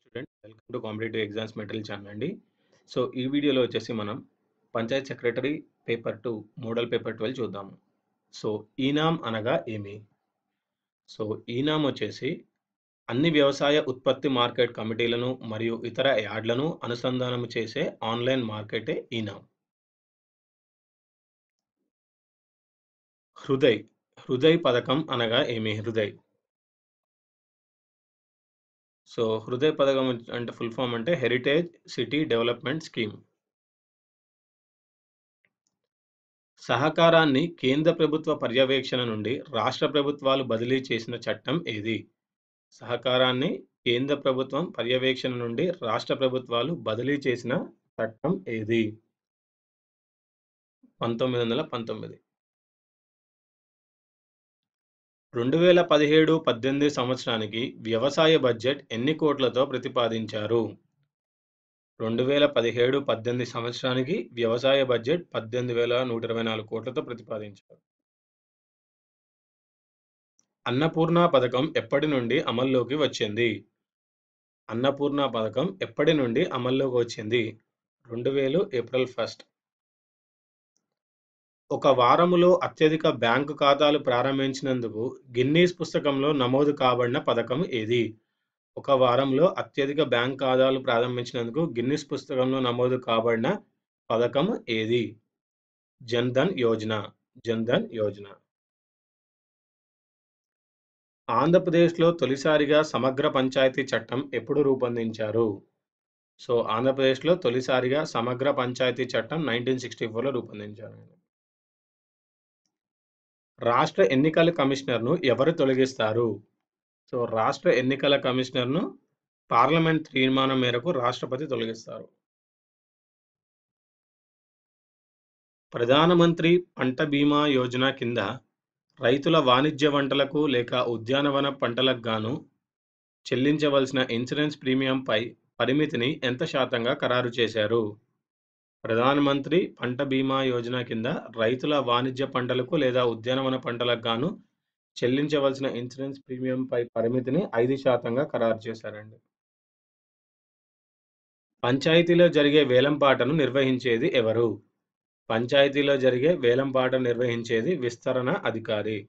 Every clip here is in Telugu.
Student welcome to competitive exams material channel అండి. సో ఈ వీడియోలో వచ్చేసి మనం Panchayat secretary paper 2 model paper 12 చూద్దాము. సో ఈనామ్ అనగా ఏమి? సో ఈనామ్ వచ్చేసి అన్ని వ్యవసాయ ఉత్పత్తి మార్కెట్ కమిటీలను మరియు ఇతర యార్డ్లను అనుసంధానం చేసే ఆన్లైన్ మార్కెటే ఈనామ్. హృదయ్ హృదయ్ పథకం అనగా ఏమి? హృదయ్ సో హృదయ్ పథకం అంటే ఫుల్ ఫామ్ అంటే హెరిటేజ్ సిటీ డెవలప్మెంట్ స్కీమ్. సహకారాన్ని కేంద్ర ప్రభుత్వ పర్యవేక్షణ నుండి రాష్ట్ర ప్రభుత్వాలు బదిలీ చేసిన చట్టం ఏది? సహకారాన్ని కేంద్ర ప్రభుత్వం పర్యవేక్షణ నుండి రాష్ట్ర ప్రభుత్వాలు బదిలీ చేసిన చట్టం ఏది? 1919. 2017-18 సంవత్సరానికి వ్యవసాయ బడ్జెట్ ఎన్ని కోట్లతో ప్రతిపాదించారు? 2017-18 సంవత్సరానికి వ్యవసాయ బడ్జెట్ 18,124 కోట్లతో ప్రతిపాదించారు. అన్నపూర్ణ పథకం ఎప్పటి నుండి అమల్లోకి వచ్చింది? అన్నపూర్ణ పథకం ఎప్పటి నుండి అమల్లోకి వచ్చింది? 2000 ఏప్రిల్ 1. ఒక వారములో అత్యధిక బ్యాంకు ఖాతాలు ప్రారంభించినందుకు గిన్నీస్ పుస్తకంలో నమోదు కాబడిన పథకం ఏది? ఒక వారంలో అత్యధిక బ్యాంక్ ఖాతాలు ప్రారంభించినందుకు గిన్నిస్ పుస్తకంలో నమోదు కాబడిన పథకం ఏది? జన్ధన్ యోజన. జన్ధన్ యోజన. ఆంధ్రప్రదేశ్లో తొలిసారిగా సమగ్ర పంచాయతీ చట్టం ఎప్పుడు రూపొందించారు? సో ఆంధ్రప్రదేశ్లో తొలిసారిగా సమగ్ర పంచాయతీ చట్టం 1964లో రూపొందించారు. రాష్ట్ర ఎన్నికల కమిషనర్ను ఎవరు తొలగిస్తారు? సో రాష్ట్ర ఎన్నికల కమిషనర్ను పార్లమెంట్ తీర్మానం మేరకు రాష్ట్రపతి తొలగిస్తారు. ప్రధానమంత్రి పంట బీమా యోజన కింద రైతుల వాణిజ్య పంటలకు లేక ఉద్యానవన పంటలకు గాను చెల్లించవలసిన ఇన్సూరెన్స్ ప్రీమియంపై పరిమితిని ఎంత శాతంగా ఖరారు చేశారు? ప్రధానమంత్రి పంట బీమా యోజన కింద రైతుల వాణిజ్య పంటలకు లేదా ఉద్యానవన పంటలకు గాను చెల్లించవలసిన ఇన్సూరెన్స్ ప్రీమియంపై పరిమితిని 5% ఖరారు చేశారండి. పంచాయతీలో జరిగే వేలంపాటను నిర్వహించేది ఎవరు? పంచాయతీలో జరిగే వేలంపాట నిర్వహించేది విస్తరణ అధికారి.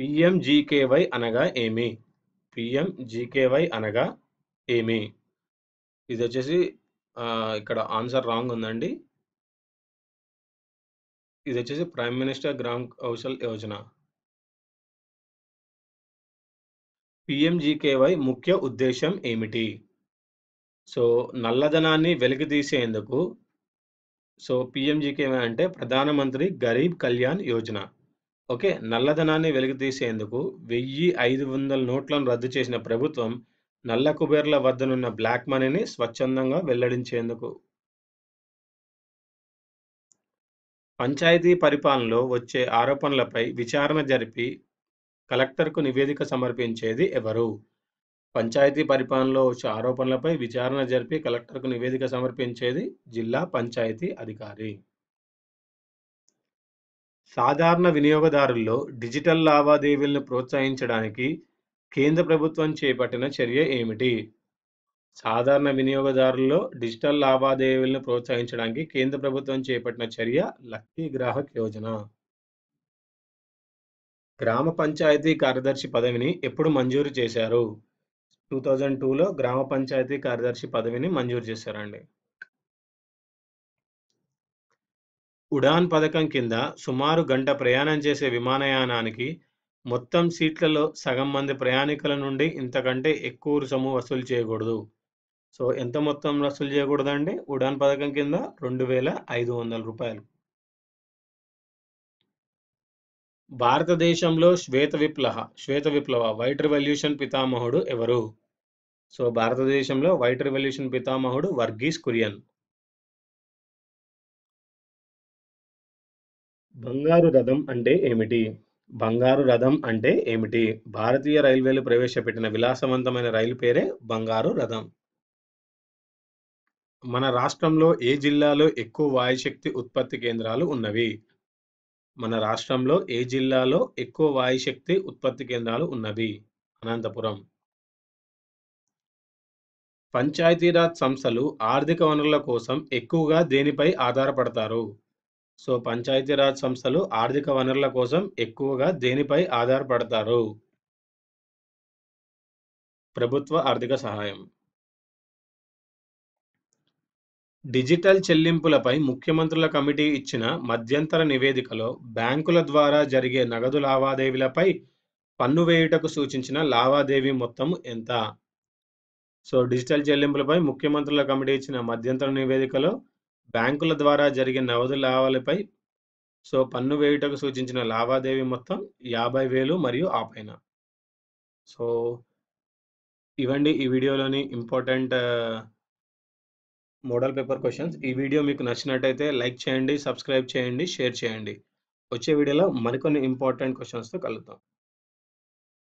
పిఎంజికేవై అనగా ఏమి? పిఎంజికేవై అనగా ఏమి? ఇది వచ్చేసి ఇక్కడ ఆన్సర్ రాంగ్ ఉందండి. ఇది వచ్చేసి prime minister Gram Kaushal Yojana. PMGKY ముఖ్య ఉద్దేశం ఏమిటి? సో నల్లధనాన్ని వెలికితీసేందుకు పిఎంజికేవై అంటే ప్రధానమంత్రి గరీబ్ కళ్యాణ్ యోజన. ఓకే. నల్లధనాన్ని వెలికితీసేందుకు 1,500 నోట్లను రద్దు చేసిన ప్రభుత్వం నల్ల కుబేర్ల వద్దనున్న బ్లాక్ మనీని స్వచ్ఛందంగా వెల్లడించేందుకు. పంచాయతీ పరిపాలనలో వచ్చే ఆరోపణలపై విచారణ జరిపి కలెక్టర్కు నివేదిక సమర్పించేది ఎవరు? పంచాయతీ పరిపాలనలో వచ్చే ఆరోపణలపై విచారణ జరిపి కలెక్టర్కు నివేదిక సమర్పించేది జిల్లా పంచాయతీ అధికారి. సాధారణ వినియోగదారుల్లో డిజిటల్ లావాదేవీలను ప్రోత్సహించడానికి కేంద్ర ప్రభుత్వం చేపట్టిన చర్య ఏమిటి? సాధారణ వినియోగదారుల్లో డిజిటల్ లావాదేవీలను ప్రోత్సహించడానికి కేంద్ర ప్రభుత్వం చేపట్టిన చర్య లక్కీ గ్రాహక్ యోజన. గ్రామ పంచాయతీ కార్యదర్శి పదవిని ఎప్పుడు మంజూరు చేశారు? 2002లో గ్రామ పంచాయతీ కార్యదర్శి పదవిని మంజూరు చేశారండి. ఉడాన్ పథకం కింద సుమారు గంట ప్రయాణం చేసే విమానయానానికి మొత్తం సీట్లలో సగం మంది ప్రయాణికుల నుండి ఇంతకంటే ఎక్కువ రుసుము వసూలు చేయకూడదు. సో ఎంత మొత్తం వసూలు చేయకూడదండి? ఉడాన్ పథకం కింద 2,500 రూపాయలు. భారతదేశంలో శ్వేత విప్లవ వైట్ రివల్యూషన్ పితామహుడు ఎవరు? సో భారతదేశంలో వైట్ రివల్యూషన్ పితామహుడు వర్గీస్ కురియన్. బంగారు రథం అంటే ఏమిటి? బంగారు రథం అంటే ఏమిటి? భారతీయ రైల్వేలు ప్రవేశపెట్టిన విలాసవంతమైన రైలు పేరే బంగారు రథం. మన రాష్ట్రంలో ఏ జిల్లాలో ఎక్కువ వాయుశక్తి ఉత్పత్తి కేంద్రాలు ఉన్నవి? మన రాష్ట్రంలో ఏ జిల్లాలో ఎక్కువ వాయుశక్తి ఉత్పత్తి కేంద్రాలు ఉన్నవి? అనంతపురం. పంచాయతీరాజ్ సంస్థలు ఆర్థిక వనరుల కోసం ఎక్కువగా దేనిపై ఆధారపడతారు? సో, పంచాయతీరాజ్ సంస్థలు ఆర్థిక వనరుల కోసం ఎక్కువగా దేనిపై ఆధారపడతారు? ప్రభుత్వ ఆర్థిక సహాయం. డిజిటల్ చెల్లింపులపై ముఖ్యమంత్రుల కమిటీ ఇచ్చిన మధ్యంతర నివేదికలో బ్యాంకుల ద్వారా జరిగే నగదు లావాదేవీలపై పన్ను వేయుటకు సూచించిన లావాదేవీ మొత్తం ఎంత? సో, డిజిటల్ చెల్లింపులపై ముఖ్యమంత్రుల కమిటీ ఇచ్చిన మధ్యంతర నివేదికలో బ్యాంకుల ద్వారా జరిగే నగదు లావాదేవీలపై పన్ను వేయుటకు సూచించిన లావాదేవీ మొత్తం 50,000 మరియు ఆ పైన. సో, ఇవండి ఈ వీడియోలోని ఇంపార్టెంట్ మోడల్ పేపర్ క్వెషన్స్. ఈ వీడియో మీకు నచ్చినట్టయితే లైక్ చేయండి, సబ్స్క్రైబ్ చేయండి, షేర్ చేయండి. వచ్చే వీడియోలో మరికొన్ని ఇంపార్టెంట్ క్వెషన్స్‌తో కలుద్దాం.